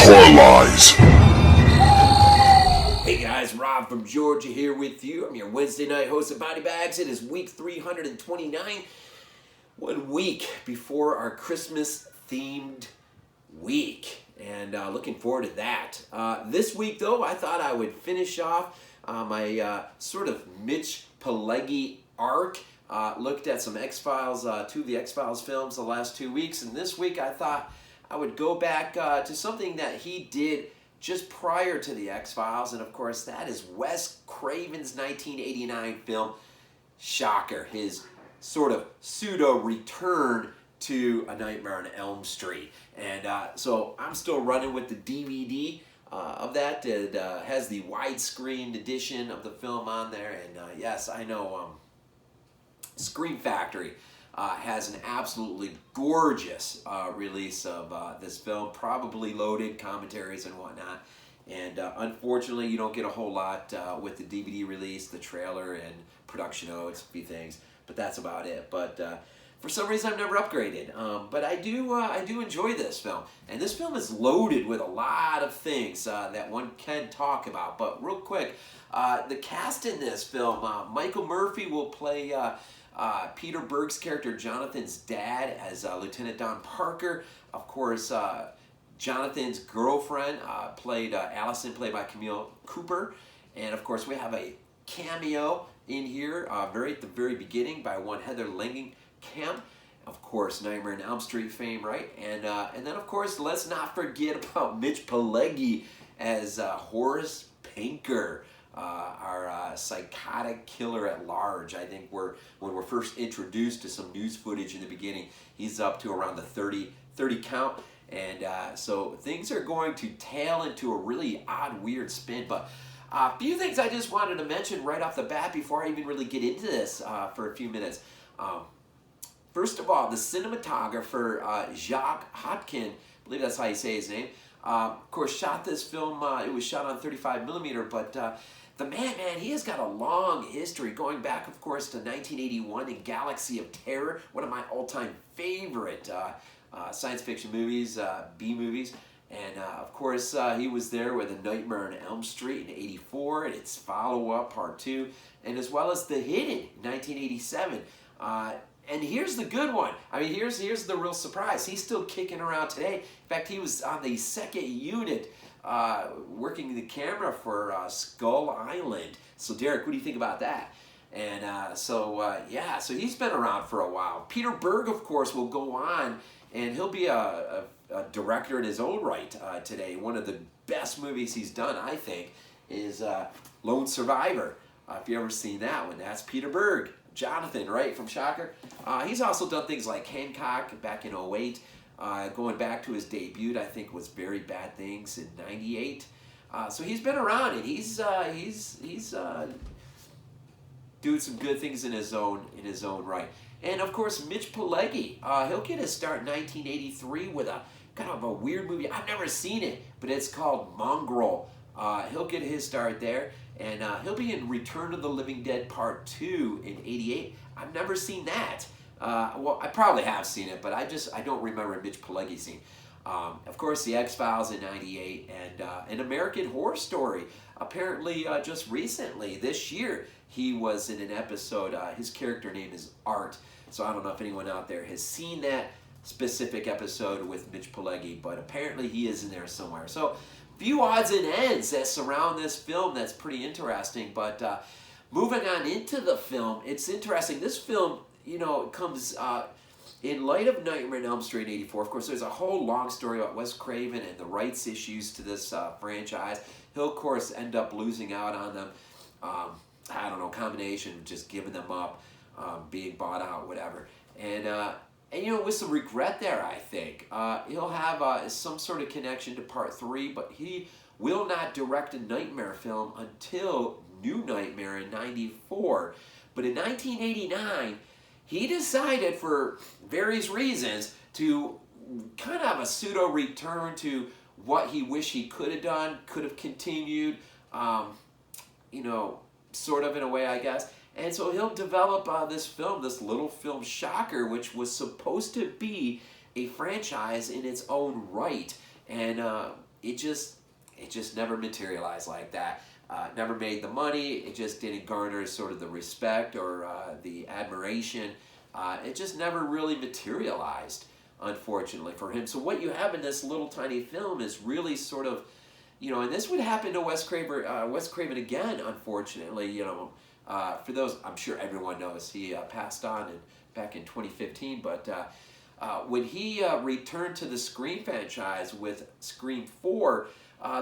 Horror Lies. Hey guys, Rob from Georgia here with you. I'm your Wednesday night host of BodyBags. It is week 329, 1 week before our Christmas-themed week, and looking forward to that. This week, though, I thought I would finish off my sort of Mitch Pileggi arc. Looked at some X-Files, two of the X-Files films the last 2 weeks, and this week I thought I would go back to something that he did just prior to the X-Files, and of course that is Wes Craven's 1989 film, Shocker, his sort of pseudo-return to A Nightmare on Elm Street. And so I'm still running with the DVD of that. It has the widescreen edition of the film on there, and yes, I know Scream Factory has an absolutely gorgeous release of this film, probably loaded commentaries and whatnot. And unfortunately, you don't get a whole lot with the DVD release, the trailer, and production notes, a few things. But that's about it. But for some reason, I've never upgraded. But I do enjoy this film. And this film is loaded with a lot of things that one can talk about. But real quick, the cast in this film, Michael Murphy will play Peter Berg's character, Jonathan's dad, as Lieutenant Don Parker. Of course, Jonathan's girlfriend, Allison, played by Camille Cooper. And of course, we have a cameo in here, at the very beginning, by one Heather Langenkamp. Of course, Nightmare on Elm Street fame, right? And then, of course, let's not forget about Mitch Pileggi as Horace Pinker. Our psychotic killer at large. I think when we're first introduced to some news footage in the beginning, he's up to around the 30 count. And so things are going to tail into a really odd, weird spin. But a few things I just wanted to mention right off the bat before I even really get into this for a few minutes. First of all, the cinematographer, Jacques Hotkin, I believe that's how you say his name, of course, shot this film. It was shot on 35mm, but the man, he has got a long history, going back, of course, to 1981 in Galaxy of Terror, one of my all-time favorite science fiction movies, B-movies. And, of course, he was there with A Nightmare on Elm Street in 84, and its follow-up, Part 2, and as well as The Hidden in 1987. And here's the good one. I mean, here's the real surprise. He's still kicking around today. In fact, he was on the second unit working the camera for Skull Island. So, Derek, what do you think about that? And so he's been around for a while. Peter Berg, of course, will go on, and he'll be a director in his own right today. One of the best movies he's done, I think, is Lone Survivor. If you've ever seen that one, that's Peter Berg. Jonathan, right, from Shocker. He's also done things like Hancock back in 2008. Going back to his debut, I think, was Very Bad Things in 98. So he's been around, and he's doing some good things in his own right. And of course, Mitch Pileggi, he'll get his start in 1983 with a kind of a weird movie. I've never seen it, but it's called Mongrel. He'll get his start there, and he'll be in Return of the Living Dead Part 2 in 88. I've never seen that. Well, I probably have seen it, but I don't remember Mitch Pileggi scene. Of course, the X-Files in 98, and an American Horror Story. Apparently, just recently, this year, he was in an episode. His character name is Art, so I don't know if anyone out there has seen that specific episode with Mitch Pileggi, but apparently he is in there somewhere. So, few odds and ends that surround this film that's pretty interesting. But moving on into the film, it's interesting. This film, comes in light of Nightmare on Elm Street 84. Of course, there's a whole long story about Wes Craven and the rights issues to this franchise. He'll, of course, end up losing out on them. I don't know, combination of just giving them up, being bought out, whatever. And with some regret there, I think. He'll have some sort of connection to Part 3, but he will not direct a Nightmare film until New Nightmare in 94. But in 1989, he decided, for various reasons, to kind of have a pseudo-return to what he wished he could have done, could have continued, sort of in a way, I guess. And so he'll develop this little film, Shocker, which was supposed to be a franchise in its own right. And it just never materialized like that. Never made the money. It just didn't garner sort of the respect or the admiration. It just never really materialized, unfortunately, for him. So what you have in this little tiny film is really sort of, and this would happen to Wes Craven again, unfortunately. For those, I'm sure everyone knows, he passed on back in 2015, but when he returned to the Scream franchise with Scream 4,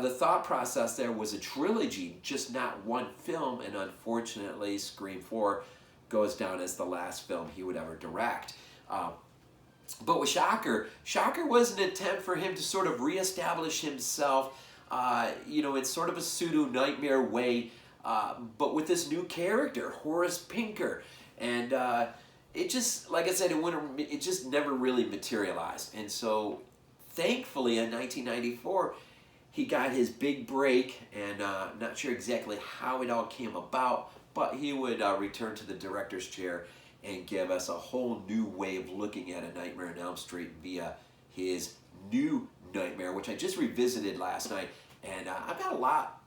the thought process there was a trilogy, just not one film, and unfortunately Scream 4 goes down as the last film he would ever direct. But with Shocker was an attempt for him to sort of reestablish himself, in sort of a pseudo-nightmare way, but with this new character, Horace Pinker. And it just, like I said, it just never really materialized. And so, thankfully, in 1994, he got his big break, and not sure exactly how it all came about, but he would return to the director's chair and give us a whole new way of looking at A Nightmare on Elm Street via his new Nightmare, which I just revisited last night, and I've got a lot.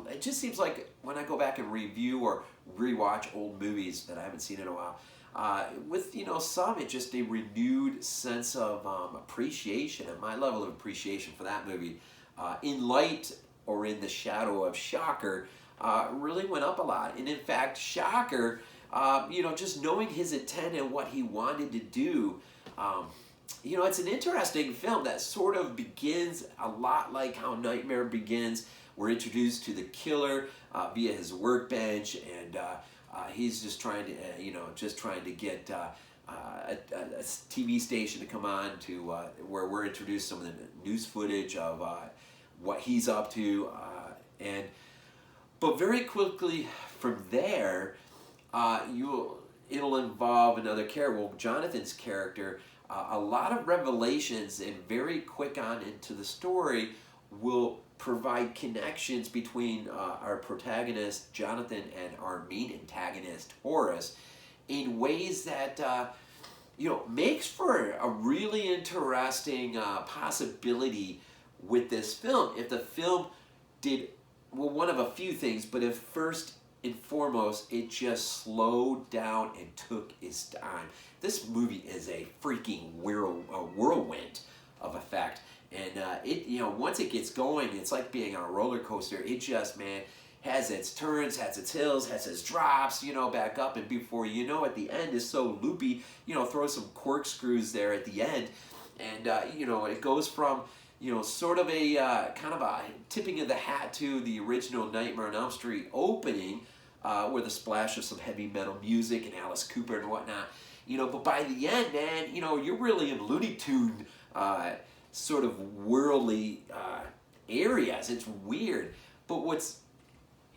It just seems like when I go back and review or rewatch old movies that I haven't seen in a while, with some, it's just a renewed sense of appreciation, and my level of appreciation for that movie, in light or in the shadow of Shocker, really went up a lot. And in fact, Shocker, just knowing his intent and what he wanted to do, it's an interesting film that sort of begins a lot like how Nightmare begins. We're introduced to the killer via his workbench, and he's just trying to get a TV station to come on to where we're introduced some of the news footage of what he's up to, but very quickly from there, it'll involve another character. Well, Jonathan's character, a lot of revelations, and very quick on into the story will provide connections between our protagonist Jonathan and our main antagonist Horace in ways that makes for a really interesting possibility with this film. If the film did one of a few things, but if first and foremost it just slowed down and took its time. This movie is a freaking whirlwind of effect. And once it gets going, it's like being on a roller coaster. It just, has its turns, has its hills, has its drops, back up, and before you know it, the end is so loopy. Throw some corkscrews there at the end, and it goes from sort of a kind of a tipping of the hat to the original Nightmare on Elm Street opening, with a splash of some heavy metal music and Alice Cooper and whatnot. But by the end, man, you're really in Looney Tune sort of worldly areas. It's weird. But what's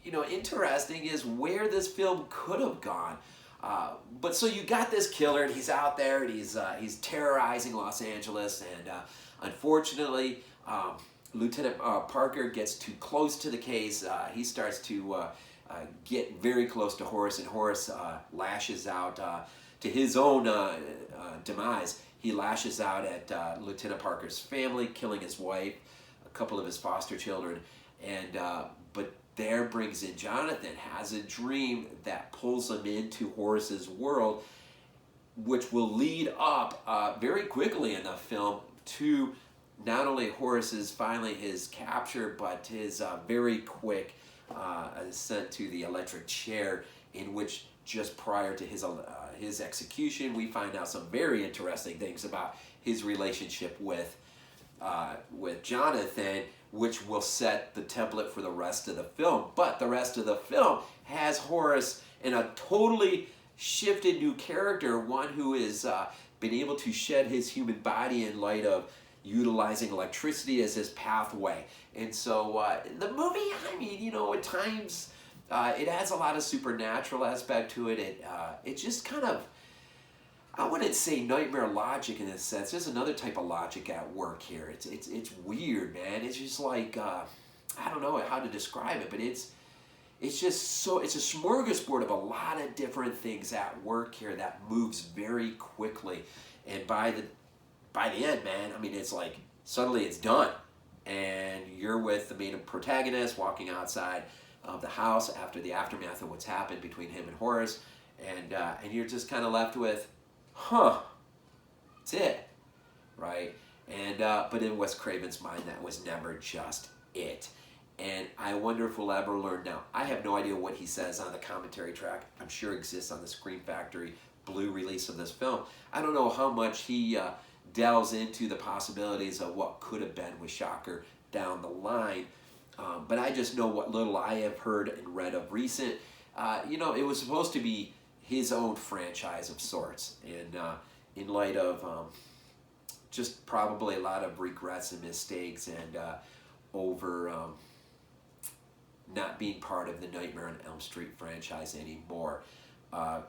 interesting is where this film could have gone. But so you got this killer, and he's out there, and he's terrorizing Los Angeles, and unfortunately, Lieutenant Parker gets too close to the case. He starts to get very close to Horace, and Horace lashes out to his own demise. He lashes out at Lieutenant Parker's family, killing his wife, a couple of his foster children, and but there brings in Jonathan, has a dream that pulls him into Horace's world, which will lead up very quickly in the film to not only Horace's finally his capture, but his very quick ascent to the electric chair, in which just prior to his execution, we find out some very interesting things about his relationship with Jonathan, which will set the template for the rest of the film. But the rest of the film has Horace in a totally shifted new character, one who has been able to shed his human body in light of utilizing electricity as his pathway. And so the movie, at times, it has a lot of supernatural aspect to it. It just kind of, I wouldn't say nightmare logic in a sense. There's another type of logic at work here. It's weird, man. It's just like, I don't know how to describe it, but it's just so, it's a smorgasbord of a lot of different things at work here that moves very quickly. And by the end, man, it's like, suddenly it's done. and you're with the main protagonist walking outside of the house after the aftermath of what's happened between him and Horace, and you're just kind of left with, huh, that's it, right? And but in Wes Craven's mind, that was never just it. And I wonder if we'll ever learn. Now, I have no idea what he says on the commentary track. I'm sure it exists on the Scream Factory Blue release of this film. I don't know how much he delves into the possibilities of what could have been with Shocker down the line. But I just know what little I have heard and read of recent. You know, it was supposed to be his own franchise of sorts. And in light of just probably a lot of regrets and mistakes and over not being part of the Nightmare on Elm Street franchise anymore.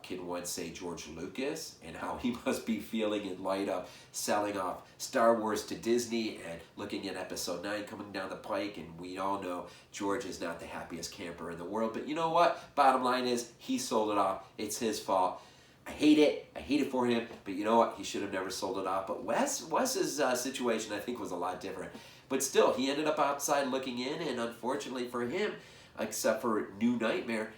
Can one say George Lucas and how he must be feeling in light of selling off Star Wars to Disney and looking at Episode 9 coming down the pike, and we all know George is not the happiest camper in the world. But you know what? Bottom line is he sold it off. It's his fault. I hate it for him, but you know what? He should have never sold it off. But Wes's situation, I think, was a lot different. But still, he ended up outside looking in, and unfortunately for him, except for New Nightmare,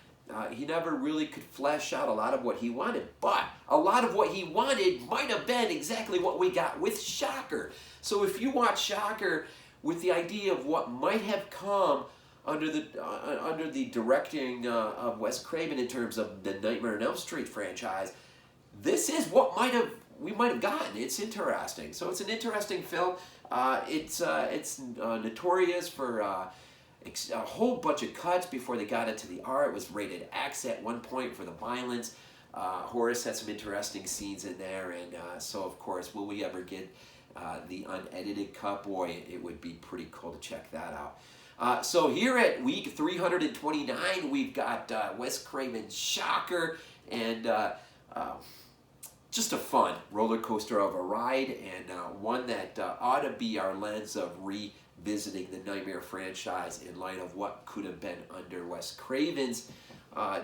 he never really could flesh out a lot of what he wanted. But a lot of what he wanted might have been exactly what we got with Shocker. So if you watch Shocker with the idea of what might have come under the directing of Wes Craven in terms of the Nightmare on Elm Street franchise, this is what we might have gotten. It's interesting. So it's an interesting film. It's notorious for a whole bunch of cuts before they got into the R. It was rated X at one point for the violence. Horace had some interesting scenes in there, and so of course, will we ever get the unedited cut? Boy, it would be pretty cool to check that out. So here at week 329, we've got Wes Craven's Shocker, and just a fun roller coaster of a ride, and one that ought to be our lens of revisiting the Nightmare franchise in light of what could have been under Wes Craven's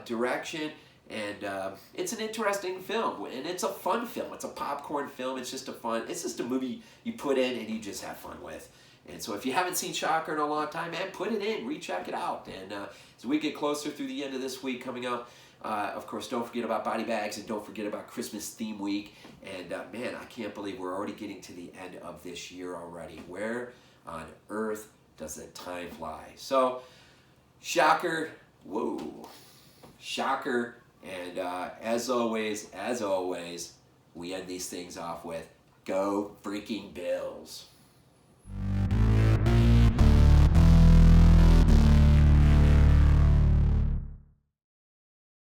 direction. And it's an interesting film, and it's a fun film. It's a popcorn film. It's just a movie you put in and you just have fun with. And so if you haven't seen Shocker in a long time, man, put it in, recheck it out. And as we get closer through the end of this week coming up, of course, don't forget about BodyBags, and don't forget about Christmas theme week. And man, I can't believe we're already getting to the end of this year already. Where on earth does the time fly? So, Shocker, whoa, Shocker. And as always, we end these things off with, go freaking Bills.